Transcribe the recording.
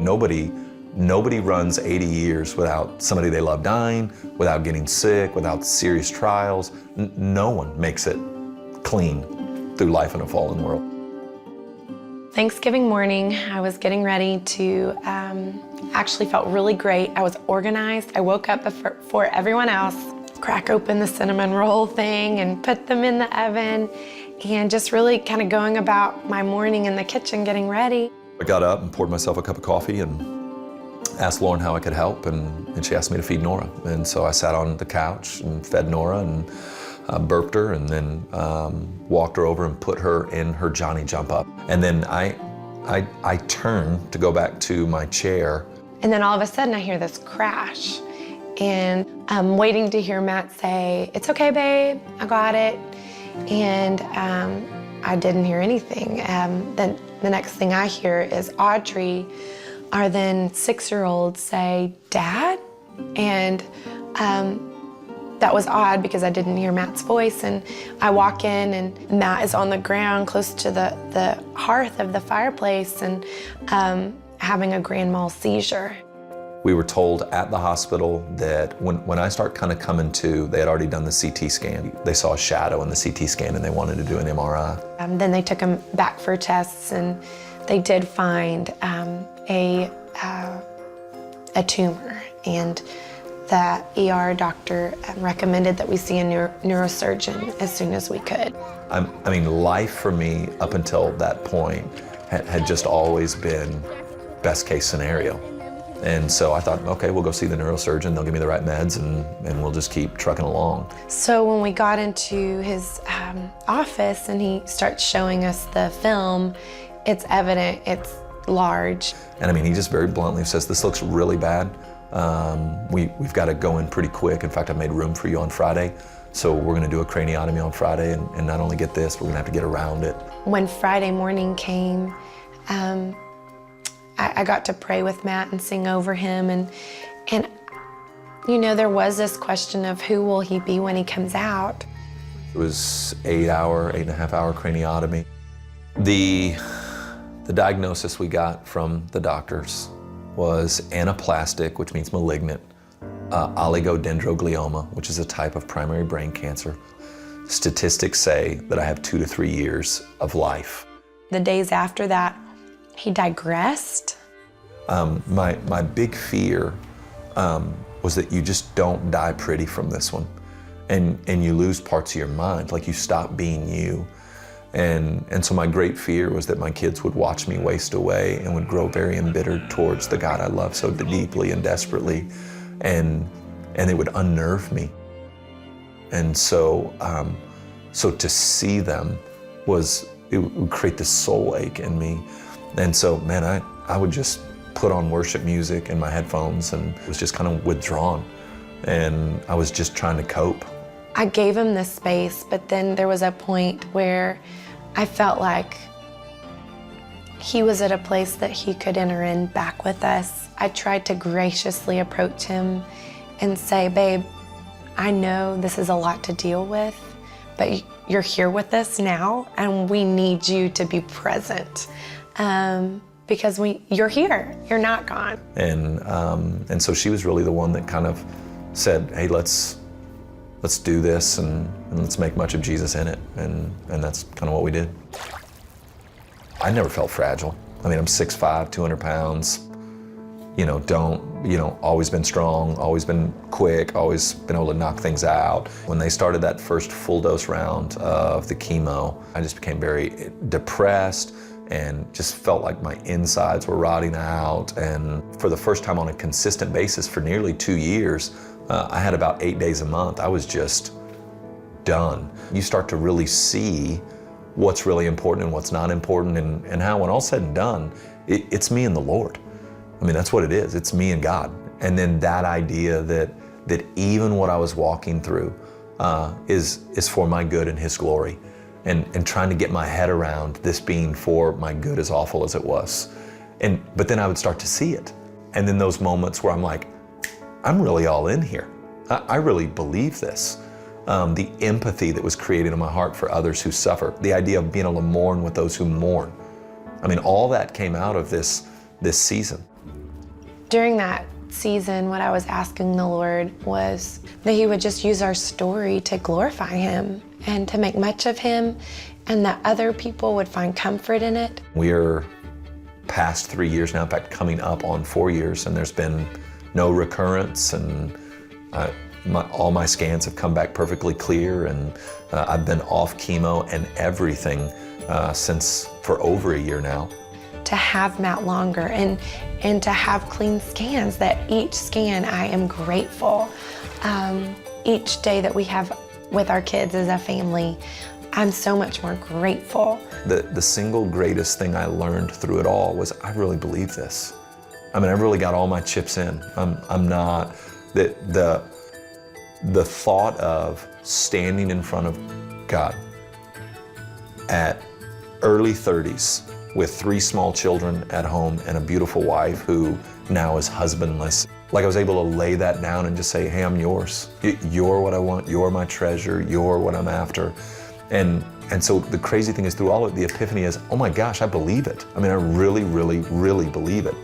Nobody runs 80 years without somebody they love dying, without getting sick, without serious trials. No one makes it clean through life in a fallen world. Thanksgiving morning, I was getting ready to, actually felt really great. I was organized. I woke up before everyone else, crack open the cinnamon roll thing and put them in the oven, and just really kind of going about my morning in the kitchen getting ready. I got up and poured myself a cup of coffee and asked Lauren how I could help, and she asked me to feed Nora. And so I sat on the couch and fed Nora and burped her, and then walked her over and put her in her Johnny jump up. And then I turned to go back to my chair. And then all of a sudden I hear this crash, and I'm waiting to hear Matt say, "It's okay, babe, I got it." And I didn't hear anything. Then the next thing I hear is Audrey, our then 6-year-old, say, "Dad?" And that was odd because I didn't hear Matt's voice, and I walk in and Matt is on the ground close to the hearth of the fireplace and having a grand mal seizure. We were told at the hospital that when I start kind of coming to, they had already done the CT scan. They saw a shadow in the CT scan and they wanted to do an MRI. Then they took him back for tests, and they did find a tumor, and the ER doctor recommended that we see a neurosurgeon as soon as we could. I mean, life for me up until that point had just always been best case scenario. And so I thought, okay, we'll go see the neurosurgeon, they'll give me the right meds, and we'll just keep trucking along. So when we got into his office and he starts showing us the film, it's evident it's large. And I mean, he just very bluntly says, "This looks really bad. We've got to go in pretty quick. In fact, I made room for you on Friday. So we're going to do a craniotomy on Friday, and not only get this, we're going to have to get around it." When Friday morning came, I got to pray with Matt and sing over him, and you know, there was this question of who will he be when he comes out. It was 8.5 hour craniotomy. The diagnosis we got from the doctors was anaplastic, which means malignant, oligodendroglioma, which is a type of primary brain cancer. Statistics say that I have 2 to 3 years of life. The days after that, he digressed. My big fear was that you just don't die pretty from this one, and you lose parts of your mind, like you stop being you. And so my great fear was that my kids would watch me waste away and would grow very embittered towards the God I love so deeply and desperately, and they would unnerve me. And so to see them it would create this soul ache in me. And so, man, I would just put on worship music in my headphones and was just kind of withdrawn. And I was just trying to cope. I gave him this space, but then there was a point where I felt like he was at a place that he could enter in back with us. I tried to graciously approach him and say, "Babe, I know this is a lot to deal with, but you're here with us now, and we need you to be present. Because you're here, you're not gone." And so she was really the one that kind of said, "Hey, let's do this, and let's make much of Jesus in it." And that's kind of what we did. I never felt fragile. I mean, I'm 6'5", 200 pounds, always been strong, always been quick, always been able to knock things out. When they started that first full dose round of the chemo, I just became very depressed and just felt like my insides were rotting out. And for the first time on a consistent basis for nearly 2 years, I had about 8 days a month. I was just done. You start to really see what's really important and what's not important, and how, when all's said and done, it's me and the Lord. I mean, that's what it is. It's me and God. And then that idea that even what I was walking through is for my good and His glory, and trying to get my head around this being for my good, as awful as it was. But then I would start to see it. And then those moments where I'm like, I'm really all in here. I really believe this. The empathy that was created in my heart for others who suffer, the idea of being able to mourn with those who mourn. I mean, all that came out of this season. During that season, what I was asking the Lord was that He would just use our story to glorify Him and to make much of Him, and that other people would find comfort in it. We're past 3 years now, in fact, coming up on 4 years, and there's been no recurrence, and all my scans have come back perfectly clear, and I've been off chemo and everything since for over a year now. To have Matt longer and to have clean scans, that each scan I am grateful. Each day that we have with our kids as a family, I'm so much more grateful. The single greatest thing I learned through it all was I really believe this. I mean, I really got all my chips in. I'm not, the thought of standing in front of God at early 30s with 3 small children at home and a beautiful wife who now is husbandless. Like I was able to lay that down and just say, hey, I'm yours. You're what I want, you're my treasure, you're what I'm after. And so the crazy thing is through all of the epiphany is, oh my gosh, I believe it. I mean, I really, really, really believe it.